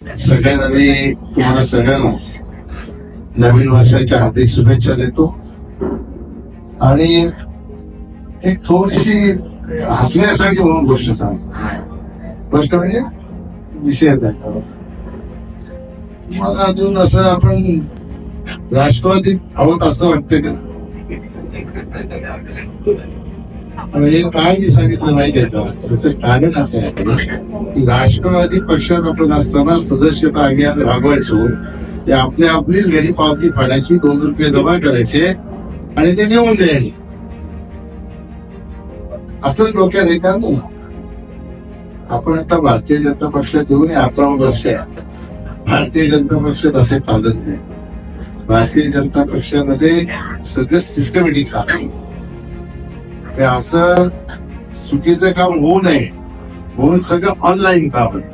सगळ्यांना मी तुम्हाला सगळ्यांनाच नवीन वर्षाच्या हार्दिक शुभेच्छा देतो. आणि एक थोडीशी हसण्यासाठी म्हणून गोष्ट सांगतो. गोष्ट म्हणजे विषय मला अजून असं आपण राष्ट्रवादी आहोत असं वाटतं का? म्हणजे काय मी सांगितलं माहिती आहे का? त्याचं कारण असं आहे की राष्ट्रवादी पक्षात आपण असताना सदस्यता अभियान राबवायचो. ते आपलीच घरी पावती फाडायची, 2 रुपये जमा करायचे आणि ते नेऊन द्यायचे. असं डोक्यात आहे का? आपण आता भारतीय जनता पक्षात येऊन 11 वर्ष आहे. भारतीय जनता पक्षात असे चालत नाही. भारतीय जनता पक्षामध्ये सगळं सिस्टमॅटिक काम, असं चुकीचं काम होऊ नये म्हणून सगळं ऑनलाईन काम आहे.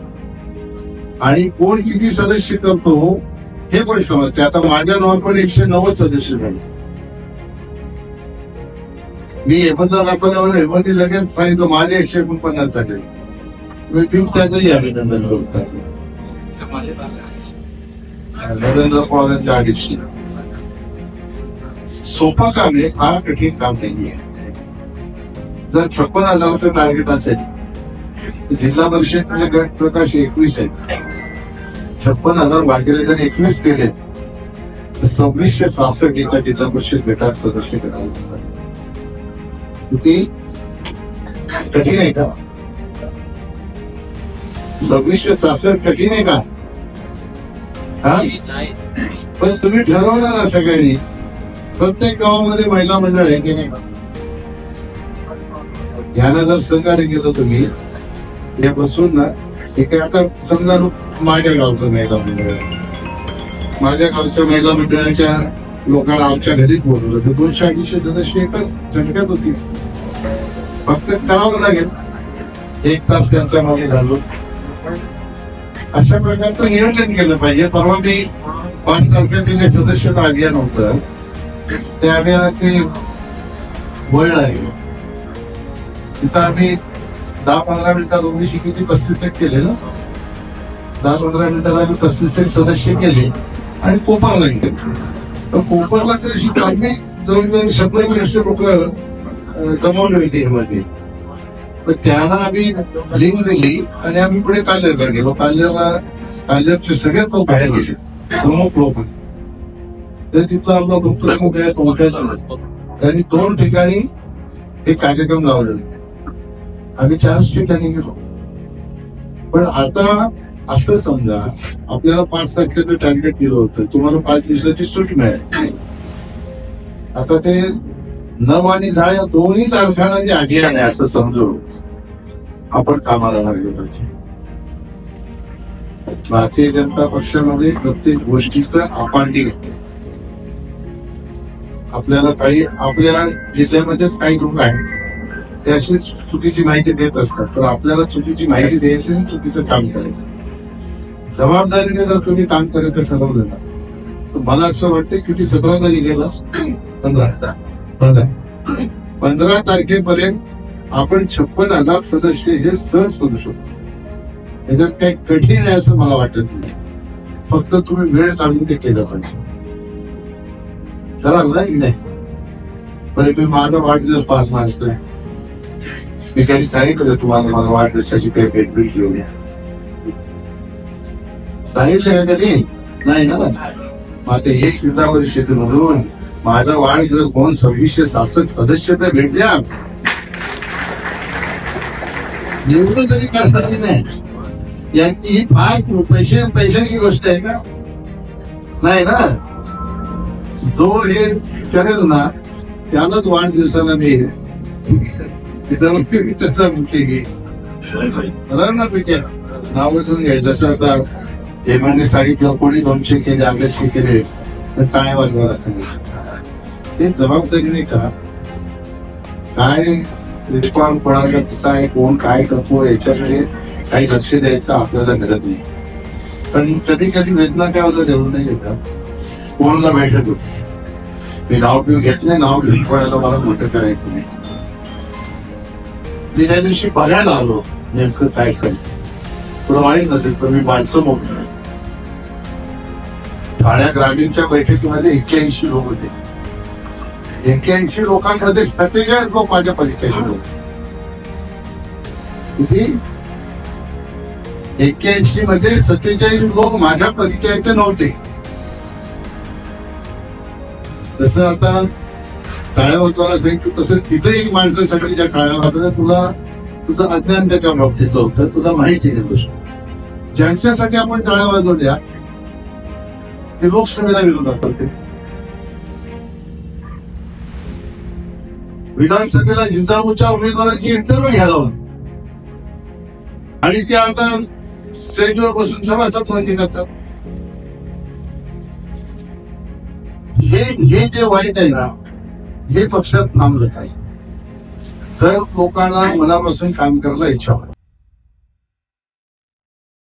आणि कोण किती सदस्य करतो हे पण समजते. आता माझ्या नावावर पण 190 सदस्य झाले. मी हेमंत दाखवल्यावर हेमंती लगेच सांगितलं माझे 149 झाले. मी त्याचंही अभिनंदन करतो. नरेंद्र पवारांच्या 250. सोपं काम आहे, फार कठीण काम नाहीये. जर 56,000चं टार्गेट असेल तर जिल्हा परिषदेचे गट प्रकाश 21 आहेत. 56,000 भागिले जर 21 केले तर 2666 एका जिल्हा परिषद गटात सदस्य करावे. किती कठीण आहे का? 2666 कठीण आहे का? हा, पण तुम्ही ठरवलं ना सगळ्यांनी. प्रत्येक गावामध्ये महिला मंडळ आहे की नाही का? यानं जर सहकार्य केलं तुम्ही यापासून ना, हे काय आता समजा माझ्या गावचं महिला मंडळ, माझ्या गावच्या महिला मंडळाच्या लोकांना आमच्या घरीच बोलवलं तर 200-250 सदस्य एकाच झटक्यात होती. फक्त करावं लागेल 1 तास त्यांच्या मागे घालून. अशा प्रकारचं नियोजन केलं पाहिजे. परवा मी 5 तारखेचे सदस्यता अभियान होतं, त्या अभियानात मी वळलं आहे. तिथं आम्ही 10-15 मिनिटात ओबीसी किती 35 केले ना. 10-15 मिनिटात आम्ही 35 सदस्य केले आणि कोपरला गेले. तर कोपरला तर अशी चांगली जवळजवळ 100 लोक जमवली होती मध्ये. पण त्यांना आम्ही लिंक दिली आणि आम्ही पुढे काल्हेरला गेलो. काल्हेरचे सगळ्यात लोक बाहेर गेले, प्रमुख लोक. तर तिथला आमचा भूप्रमुख आहे पोहोचायला. त्यांनी 2 ठिकाणी एक कार्यक्रम लावले. आम्ही 4 ठिकाणी गेलो. पण आता असं समजा आपल्याला 5 तारखेचं टार्गेट दिलं होतं, तुम्हाला 5 दिवसाची सूट मिळाली. आता ते 9 आणि 10 या दोन्ही तारखांना जे अभियान आहे असं समजून आपण कामाला लागलो पाहिजे. भारतीय जनता पक्षामध्ये प्रत्येक गोष्टीचं अपांडिंग आहे. आपल्याला काही आपल्या जिल्ह्यामध्येच काही लोक आहेत ते अशी चुकीची माहिती देत असतात. तर आपल्याला चुकीची माहिती द्यायची आणि चुकीचं काम करायचं. जबाबदारीने जर तुम्ही काम करायचं ठरवलं ना, तर मला असं वाटतं किती 17 तारीख गेला 15 तारखेपर्यंत आपण 56,000 सदस्य हे सहज करू शकतो. याच्यात काही कठीण आहे असं मला वाटत नाही. फक्त तुम्ही वेळ काढून ते केलं पाहिजे. कराल ना की नाही? बरं, तुम्ही माझा वाढदिवस पार मानतोय. मी काही सांगितलं तुम्हाला मला वाढदिवसाची काही भेट घेऊन या? सांगितलं का कधी? नाही ना. आता 1 जिल्हा परिषदेमधून माझा वाढदिवस म्हणून 2666 सदस्य तर भेट द्या. एवढं तरी करता की नाही? याची ही फार पैशाची गोष्ट आहे का? नाही ना. जो हे करेल ना त्यालाच वाढदिवसाला मी त्याचा मुख्य घे ना पिके नाव घेऊन घ्यायचं. जसं आता हेमाने सांगितलं कोणी 200 केले 200 केले तर काय वाजवायला सांगितलं. ते जबाबदारी नाही का? काय रिस्पॉन्स कोणाचा कसा आहे, कोण काय करतो याच्याकडे काही लक्ष द्यायचं आपल्याला गरज नाही. पण कधी कधी वेदना काय होतं देऊ नाही घेतात. कोणाला भेटत होती मी नाव पिऊ घेत नाही. नाव घेऊन कोणाला मला मोठं करायचं नाही. मी त्या दिवशी बघायला आलो नेमकं काय करायचं. तुला माहित नसेल पण मी माणसं मोठं ठाण्या ग्रामीणच्या बैठकीमध्ये 81 लोक होते. 81 लोकांमध्ये 47 लोक माझ्या परिचयाचे लोक. किती? 81 मध्ये 47 लोक माझ्या परिचयाचे नव्हते. तसं आता टाळ्या वाजवायला सांगितलं तसं तिथे एक माणसासाठी ज्या टाळ्या वाजवल्या, तुला तुझं अज्ञान त्याच्या बाबतीतलं होतं, तुला माहिती नाही गोष्ट. ज्यांच्यासाठी आपण टाळ्या वाजवल्या ते लोकसभेला विरोधात होते. विधानसभेला जिजाऊच्या उमेदवारांची इंटरव्ह्यू घ्यायला होती आणि ते आता स्टेजवर बसून सभासद माहिती करतात. हे जे वाईट आहे ना, हे पक्षात थांबलं नाही तर लोकांना मनापासून काम करायला इच्छा होती.